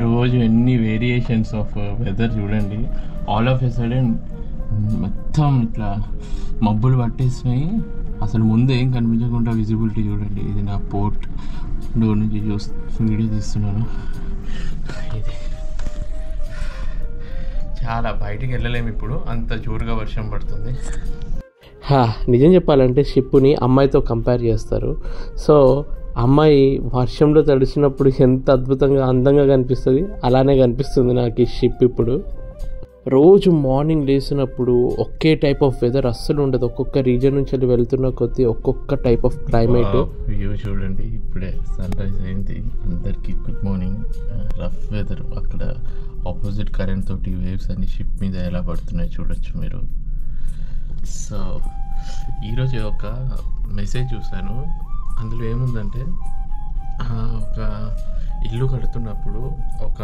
రోజు ఎన్ని variations of weather చూడండి. ఆల్ ఆఫ్ ఎ సడన్ మొత్తం ఇట్లా మబ్బులు పట్టేసినాయి. అసలు ముందు ఏం కనిపించకుండా విజిబిలిటీ చూడండి. ఇది నా పోర్ట్ డోర్ నుంచి వీడియో తీస్తున్నాను. ఇది చాలా బయటికి వెళ్ళలేము ఇప్పుడు, అంత జోరుగా వర్షం పడుతుంది. నిజం చెప్పాలంటే షిప్ని అమ్మాయితో కంపేర్ చేస్తారు. సో అమ్మాయి వర్షంలో తడిచినప్పుడు ఎంత అద్భుతంగా అందంగా కనిపిస్తుంది, అలానే కనిపిస్తుంది నాకు ఈ షిప్ ఇప్పుడు. రోజు మార్నింగ్ లేచినప్పుడు ఒకే టైప్ ఆఫ్ వెదర్ అస్సలు ఉండదు. ఒక్కొక్క రీజన్ నుంచి వెళ్ళి వెళ్తున్న కొద్దీ ఒక్కొక్క టైప్ ఆఫ్ క్లైమేట్. వ్యూ చూడండి, ఇప్పుడే సన్ రైజ్ అయింది. అందరికీ గుడ్ మార్నింగ్. రఫ్ వెదర్, అక్కడ ఆపోజిట్ కరెంట్ తోటి వేవ్స్ అన్ని షిప్ మీద ఎలా పడుతున్నాయి చూడొచ్చు మీరు. సో ఈరోజు ఒక మెసేజ్ చూశాను. అందులో ఏముందంటే, ఒక ఇల్లు కడుతున్నప్పుడు ఒక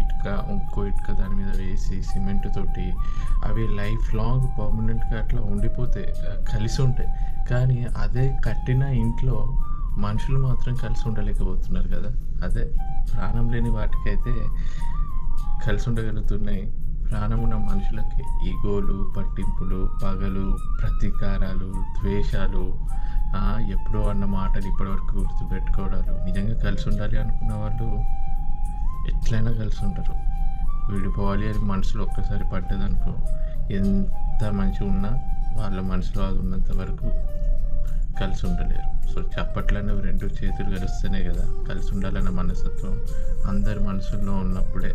ఇటుక ఇంకో ఇటుక దాని మీద వేసి సిమెంట్ తోటి అవి లైఫ్ లాంగ్ పర్మనెంట్గా అట్లా ఉండిపోతే కలిసి ఉంటాయి. కానీ అదే కట్టిన ఇంట్లో మనుషులు మాత్రం కలిసి ఉండలేకపోతున్నారు కదా. అదే ప్రాణం లేని వాటికైతే కలిసి ఉండగలుగుతున్నాయి. ప్రాణం ఉన్న మనుషులకి ఈగోలు, పట్టింపులు, పగలు, ప్రతీకారాలు, ద్వేషాలు, ఎప్పుడో అన్న మాటలు ఇప్పటివరకు గుర్తుపెట్టుకోవడాలు. నిజంగా కలిసి ఉండాలి అనుకున్న వాళ్ళు ఎట్లయినా కలిసి ఉంటారు. విడిపోవాలి అని మనసులో ఒక్కసారి పడ్డదనుకో, ఎంత మంచిగా ఉన్నా వాళ్ళ మనసులో అది ఉన్నంత వరకు కలిసి ఉండలేరు. సో చప్పట్లనే రెండు చేతులు కలుస్తేనే కదా కలిసి ఉండాలన్న మనస్తత్వం అందరి మనసుల్లో ఉన్నప్పుడే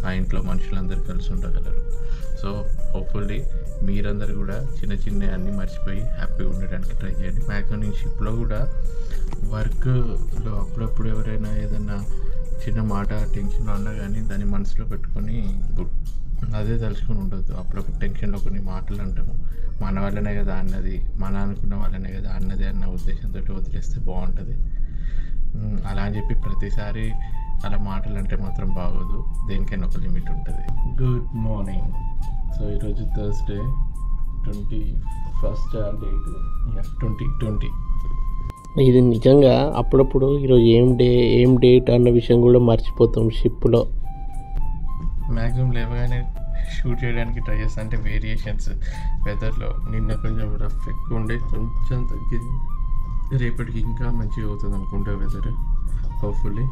ఆ ఇంట్లో మనుషులందరూ కలిసి ఉండగలరు. సో హోప్ఫుల్లీ మీరందరూ కూడా చిన్న చిన్న అన్నీ మర్చిపోయి హ్యాపీగా ఉండడానికి ట్రై చేయండి. మ్యాక్సిమం నేను షిప్లో కూడా వర్క్లో అప్పుడప్పుడు ఎవరైనా ఏదైనా చిన్న మాట టెన్షన్లో ఉన్నా కానీ దాన్ని మనసులో పెట్టుకొని అదే తలుచుకొని ఉండొద్దు. అప్పుడప్పుడు టెన్షన్లో కొన్ని మాటలు అంటాము, మన వల్లనే కదా అన్నది, మన అనుకున్న వాళ్ళనే కదా అన్నది అన్న ఉద్దేశంతో వదిలేస్తే బాగుంటుంది. అలా అని చెప్పి ప్రతిసారి అలా మాటలు అంటే మాత్రం బాగోదు. దేనికైనా ఒక లిమిట్ ఉంటుంది. Good morning. సో ఈరోజు థర్స్డే 21st డేట్ 2020. ఇది నిజంగా అప్పుడప్పుడు ఈరోజు ఏం డేట్ అన్న విషయం కూడా మర్చిపోతాం షిప్లో. మ్యాక్సిమం లేవగానే షూట్ చేయడానికి ట్రై చేస్తా. అంటే వేరియేషన్స్ వెదర్లో నిన్న కొంచెం రఫ్ ఎక్కువ ఉండే, కొంచెం తగ్గింది. రేపటికి ఇంకా మంచిగా అవుతుంది అనుకుంటా వెదర్, హోప్ఫుల్లీ.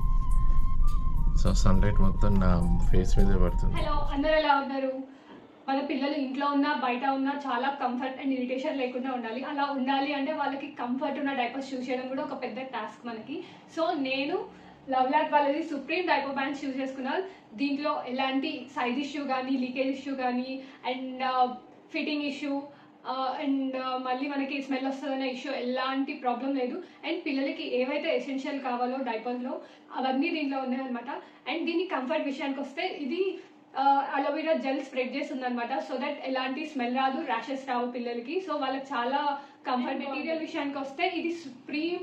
సో సన్లైట్ మొత్తం నా ఫేస్ మీదే పడుతుంది. హలో, అందరూ ఎలా ఉన్నారు? మన పిల్లలు ఇంట్లో ఉన్నా బయట ఉన్నా చాలా కంఫర్ట్ అండ్ ఇరిటేషన్ లేకుండా ఉండాలి. అలా ఉండాలి అంటే వాళ్ళకి కంఫర్ట్ ఉన్న డైపర్స్ చూస్ చేయడం కూడా ఒక పెద్ద టాస్క్ మనకి. సో నేను లవ్ ల్యాబ్ వాళ్ళది సుప్రీం డైపర్ బ్యాండ్స్ చూస్ చేసుకున్నాను. దీంట్లో ఎలాంటి సైజ్ ఇష్యూ కానీ, లీకేజ్ ఇష్యూ కానీ, అండ్ ఫిట్టింగ్ ఇష్యూ అండ్ మళ్ళీ మనకి స్మెల్ వస్తుందనే ఇష్యూ ఎలాంటి ప్రాబ్లం లేదు. అండ్ పిల్లలకి ఏవైతే ఎసెన్షియల్ కావాలో డైపర్లో అవన్నీ దీంట్లో ఉన్నాయన్నమాట. అండ్ దీని కంఫర్ట్ విషయానికి వస్తే ఇది అలోవెరా జెల్ స్ప్రెడ్ చేస్తుంది అనమాట. సో దట్ ఎలాంటి స్మెల్ రాదు, ర్యాషెస్ రావు పిల్లలకి. సో వాళ్ళకి చాలా కంఫర్ట్. మెటీరియల్ విషయానికి వస్తే ఇది సుప్రీం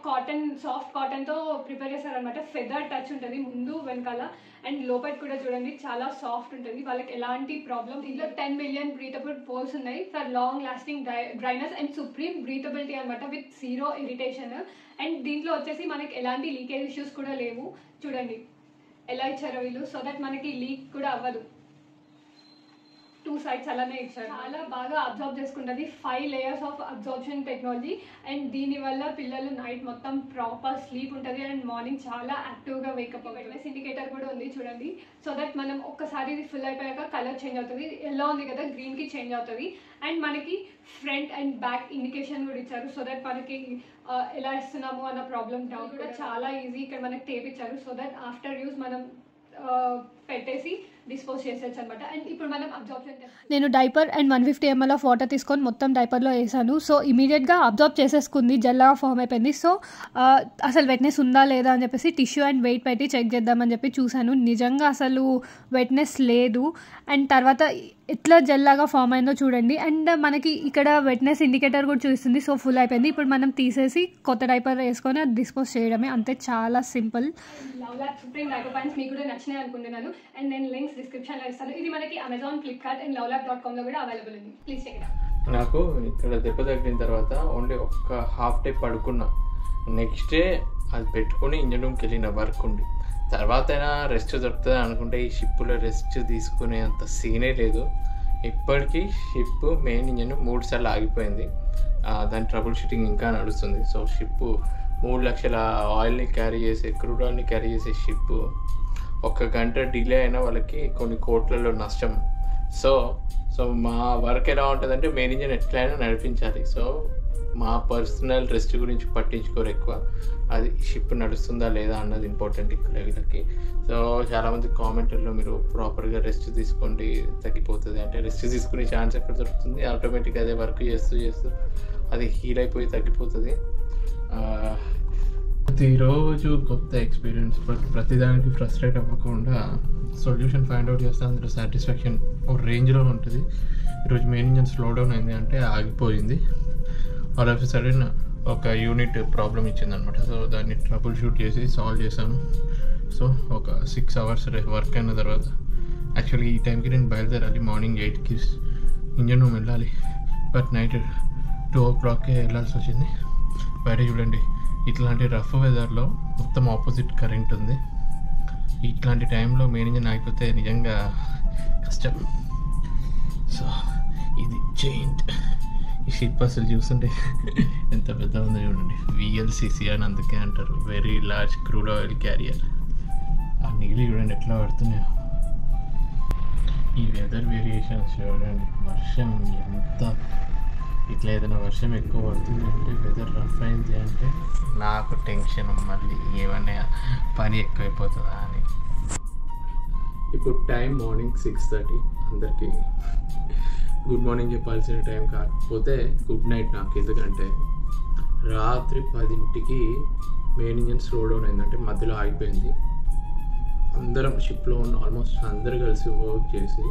కాటన్, సాఫ్ట్ కాటన్ తో ప్రిపేర్ చేస్తారనమాట. ఫెదర్ టచ్ ఉంటుంది ముందు వెనకాల, అండ్ లోపల కూడా చూడండి చాలా సాఫ్ట్ ఉంటుంది. వాళ్ళకి ఎలాంటి ప్రాబ్లం. దీంట్లో 10 million బ్రీతబుల్ పోర్స్ ఉన్నాయి for long lasting dryness and supreme breathability అనమాట విత్ 0 ఇరిటేషన్. అండ్ దీంట్లో వచ్చేసి మనకి ఎలాంటి లీకేజ్ ఇష్యూస్ కూడా లేవు. చూడండి ఎలా ఇచ్చారో వీళ్ళు, సో దట్ మనకి లీక్ కూడా అవ్వదు. 2 sides అలానే ఇచ్చారు. చాలా బాగా అబ్జర్వ్ చేసుకుంటుంది. 5 layers of absorption technology. And దీనివల్ల పిల్లలు నైట్ మొత్తం ప్రాపర్ స్లీప్ ఉంటుంది అండ్ మార్నింగ్ చాలా యాక్టివ్గా వేకప్ అవుతుంది. ఇండికేటర్ కూడా ఉంది చూడండి, సో దట్ మనం ఒక్కసారి ఇది ఫుల్ అయిపోయాక కలర్ చేంజ్ అవుతుంది. ఎలా ఉంది కదా, గ్రీన్కి చేంజ్ అవుతుంది. అండ్ మనకి ఫ్రంట్ అండ్ బ్యాక్ ఇండికేషన్ కూడా ఇచ్చారు, సో దట్ మనకి ఎలా ఇస్తున్నాము అన్న ప్రాబ్లం డౌట్ కూడా చాలా ఈజీ. ఇక్కడ మనకి టేప్ ఇచ్చారు, సో దట్ ఆఫ్టర్ యూజ్ మనం పెట్టేసి డిస్పోజ్ చేసేచ్చు అనమాట. అండ్ ఇప్పుడు మనం అబ్జార్ప్షన్, నేను diaper and 150 ml of water తీసుకొని మొత్తం డైపర్లో వేసాను. సో ఇమీడియట్గా అబ్జార్బ్ చేసేసుకుంది, జెల్లా ఫామ్ అయిపోయింది. సో అసలు వెట్నెస్ ఉందా లేదా అని చెప్పేసి టిష్యూ అండ్ వెయిట్ పెట్టి చెక్ చేద్దామని చెప్పి చూశాను. నిజంగా అసలు వెట్నెస్ లేదు. అండ్ తర్వాత ఎట్లా జెల్లాగా ఫామ్ అయిందో చూడండి. అండ్ మనకి ఇక్కడ వెట్నెస్ ఇండికేటర్ కూడా చూపిస్తుంది. సో ఫుల్ అయిపోయింది. ఇప్పుడు మనం తీసేసి కొత్త డైపర్ వేసుకొని అది డిస్పోజ్ చేయడమే, అంతే, చాలా simple. Love lab supreme diaper pants మీకు కూడా నచ్చినాయి అనుకుంటున్నాను. అండ్ నేను లింక్స్ డిస్క్రిప్షన్లో ఇస్తాను. ఇది మనకి అమెజాన్, ఫ్లిప్కార్ట్ అండ్ lovelab.com లో కూడా అవైలబుల్ ఉంది. Please check it out. నాకు ఇక్కడ దెబ్బ తగిలిన తర్వాత ఓన్లీ ఒక్క హాఫ్ డే పడుకున్నా. నెక్స్ట్ డే అది పెట్టుకుని ఇంజన్ రూమ్కి వెళ్ళిన వర్క్ ఉంది. తర్వాత అయినా రెస్ట్ దొరుకుతుంది అనుకుంటే ఈ షిప్లో రెస్ట్ తీసుకునే అంత సీనే లేదు. ఇప్పటికీ షిప్ మెయిన్ ఇంజన్ 3 సార్లు ఆగిపోయింది. దాని ట్రబుల్ షూటింగ్ ఇంకా నడుస్తుంది. సో షిప్ 3 లక్షల ఆయిల్ని క్యారీ చేసే, క్రూడ్ ఆయిల్ని క్యారీ చేసే షిప్ 1 గంట డిలే అయినా వాళ్ళకి కొన్ని కోట్లలో నష్టం. సో మా వర్క్ ఎలా ఉంటుందంటే మెయిన్ ఇంజన్ ఎట్లయినా నడిపించాలి. సో మా పర్సనల్ రెస్ట్ గురించి పట్టించుకోరు ఎక్కువ. అది షిప్ నడుస్తుందా లేదా అన్నది ఇంపార్టెంట్ ఇక్కడ వీళ్ళకి. సో చాలామంది కామెంటర్లో మీరు ప్రాపర్గా రెస్ట్ తీసుకోండి తగ్గిపోతుంది అంటే, రెస్ట్ తీసుకునే ఛాన్స్ ఎక్కడ దొరుకుతుంది? ఆటోమేటిక్గా అదే వర్క్ చేస్తూ అది హీల్ అయిపోయి తగ్గిపోతుంది. ప్రతిరోజు కొత్త ఎక్స్పీరియన్స్, ప్రతిదానికి ఫ్రస్ట్రేట్ అవ్వకుండా సొల్యూషన్ ఫైండ్ అవుట్ చేస్తే అందులో సాటిస్ఫాక్షన్ ఒక రేంజ్లో ఉంటుంది. ఈరోజు మెయిన్ ఇంజన్ స్లో డౌన్ అయింది అంటే ఆగిపోయింది. ఆల్ ఆఫ్ సడన్ ఒక యూనిట్ ప్రాబ్లం ఇచ్చిందనమాట. సో దాన్ని ట్రబుల్ షూట్ చేసి సాల్వ్ చేశాను. సో ఒక 6 అవర్స్ వర్క్ అయిన తర్వాత, యాక్చువల్లీ ఈ టైంకి నేను బయలుదేరాలి. మార్నింగ్ 8కి ఇంజన్ రూమ్ వెళ్ళాలి. బట్ నైట్ 2 o'clockకే వెళ్ళాల్సి వచ్చింది. బయట చూడండి, ఇట్లాంటి రఫ్ వెదర్లో మొత్తం ఆపోజిట్ కరెంట్ ఉంది. ఇట్లాంటి టైంలో మెయిన్ ఇంజన్ ఆగిపోతే నిజంగా కష్టం. సో ఇది జైంట్. ఈ షిప్ అసలు చూస్తుంటే ఎంత పెద్ద ఉందో చూడండి. VLCC అని అందుకే అంటారు, very large crude oil carrier. ఆ నీళ్ళు చూడండి ఎట్లా పడుతున్నాయో. ఈ వెదర్ వేరియేషన్స్ చూడండి. వర్షం ఎంత, ఇట్లా ఏదైనా వర్షం ఎక్కువ పడుతుంది అంటే, వెదర్ రఫ్ అయింది అంటే నాకు టెన్షన్, మళ్ళీ ఏమన్నా పని ఎక్కువైపోతుందా అని. ఇప్పుడు టైం మార్నింగ్ 6:30. అందరికీ గుడ్ మార్నింగ్ చెప్పాల్సిన టైం కాకపోతే గుడ్ నైట్ నాకు. ఎందుకంటే రాత్రి 10కి మెయిన్ ఇంజన్ స్లో డౌన్ అయిందంటే మధ్యలో ఆగిపోయింది. అందరం షిప్లో ఉన్న ఆల్మోస్ట్ అందరు కలిసి వర్క్ చేసి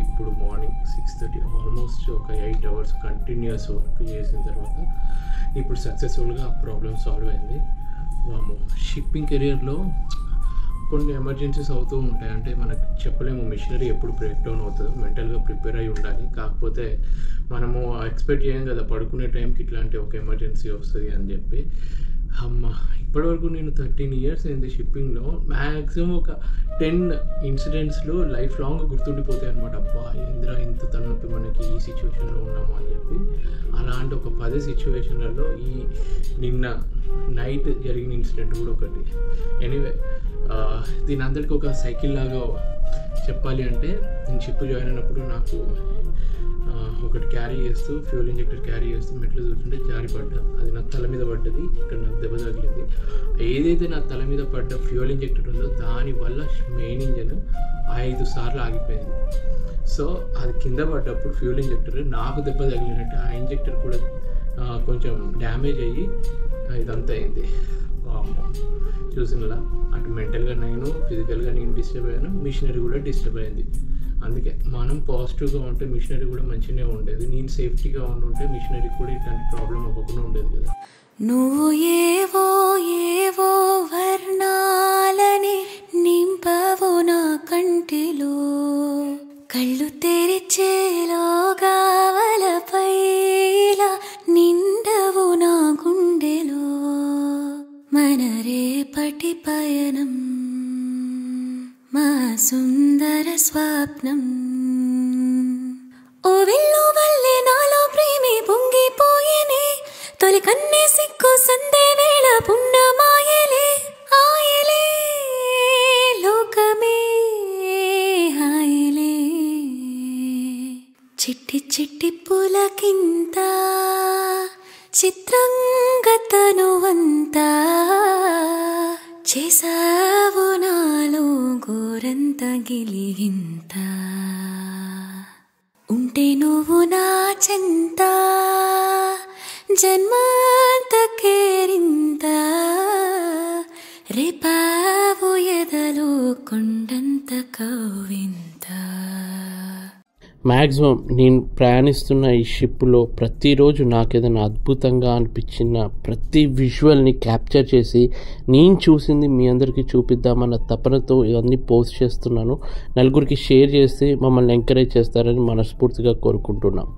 ఇప్పుడు మార్నింగ్ 6:30 ఆల్మోస్ట్ ఒక 8 hours కంటిన్యూస్ వర్క్ చేసిన తర్వాత ఇప్పుడు సక్సెస్ఫుల్గా ఆ ప్రాబ్లమ్ సాల్వ్ అయింది. షిప్పింగ్ కెరియర్లో కొన్ని ఎమర్జెన్సీస్ అవుతూ ఉంటాయి. అంటే మనకు చెప్పలేము మిషనరీ ఎప్పుడు బ్రేక్ డౌన్ అవుతుందో, మెంటల్గా ప్రిపేర్ అయి ఉండాలి. కాకపోతే మనము ఎక్స్పెక్ట్ చేయం కదా పడుకునే టైంకి ఇట్లాంటి ఒక ఎమర్జెన్సీ వస్తుంది అని చెప్పి. ఇప్పటివరకు నేను 13 years అయింది షిప్పింగ్లో. మ్యాక్సిమం ఒక 10 ఇన్సిడెంట్స్లో లైఫ్ లాంగ్ గుర్తుండిపోతాయి అనమాట. అబ్బా ఇంద్ర ఇంత తలనొప్పి మనకి ఈ సిచ్యువేషన్లో ఉన్నాము అని చెప్పి. అలాంటి ఒక 10 సిచ్యువేషన్లలో ఈ నిన్న నైట్ జరిగిన ఇన్సిడెంట్ కూడా ఒకటి. ఎనీవే, దీని అందరికీ ఒక సైకిల్ లాగా చెప్పాలి అంటే, నేను షిప్ జాయిన్ అయినప్పుడు నాకు ఒకటి క్యారీ చేస్తూ, ఫ్యూల్ ఇంజెక్టర్ క్యారీ చేస్తూ మెట్లు చూస్తుంటే జారిపడ్డా. అది నా తల మీద పడ్డది. ఇక్కడ నాకు దెబ్బ తగిలింది. ఏదైతే నా తల మీద పడ్డ ఫ్యూల్ ఇంజెక్టర్ ఉందో దానివల్ల మెయిన్ ఇంజన్ 5 సార్లు ఆగిపోయింది. సో అది కింద పడ్డప్పుడు ఫ్యూల్ ఇంజెక్టర్ నాకు దెబ్బ తగిలినట్టు ఆ ఇంజెక్టర్ కూడా కొంచెం డ్యామేజ్ అయ్యి ఇదంతా అయింది. చూసినలా అటు మెంటల్గా నేను, ఫిజికల్గా నేను డిస్టర్బ్ అయ్యాను, మిషనరీ కూడా డిస్టర్బ్ అయింది. అందుకే మనం పాజిటివ్గా ఉంటే మిషనరీ కూడా మంచిగానే ఉండేది. నేను సేఫ్టీగా ఉంటే మిషనరీ కూడా ఇట్లాంటి ప్రాబ్లం అవ్వకుండా ఉండేది కదా. నువ్వు ఏవో ఏవో వర్ణాలని నింపవు నా కంటిలో, కళ్ళు తెరిచేలోగా వలపైలా నిండవు నా గుండెలో. మన రేపటి పయనం మా సుందర స్వప్నం. ఓ వెళ్ళు వల్లే నాలో ప్రేమి పొంగిపోయేనే, తొలి కన్నే సిక్కు సందే వేళ పున్నమాయలే. ఆయలే లోకమే హాయలే, చిట్టి చిట్టి పులకింత చిత్రంగతనువంతా చేసావు నాలో గోరంత గిలిగింత. ఉంటే నువ్వు నా చెంత జన్మంత కేరింత, రేపావు ఎదలో కొండంత కవ్వింత. మ్యాక్సిమం నేను ప్రయాణిస్తున్న ఈ షిప్లో ప్రతిరోజు నాకేదైనా అద్భుతంగా అనిపించిన ప్రతి విజువల్ని క్యాప్చర్ చేసి నేను చూసింది మీ అందరికీ చూపిద్దామన్న తపనతో ఇవన్నీ పోస్ట్ చేస్తున్నాను. నలుగురికి షేర్ చేసి మమ్మల్ని ఎంకరేజ్ చేస్తారని మనస్ఫూర్తిగా కోరుకుంటున్నాం.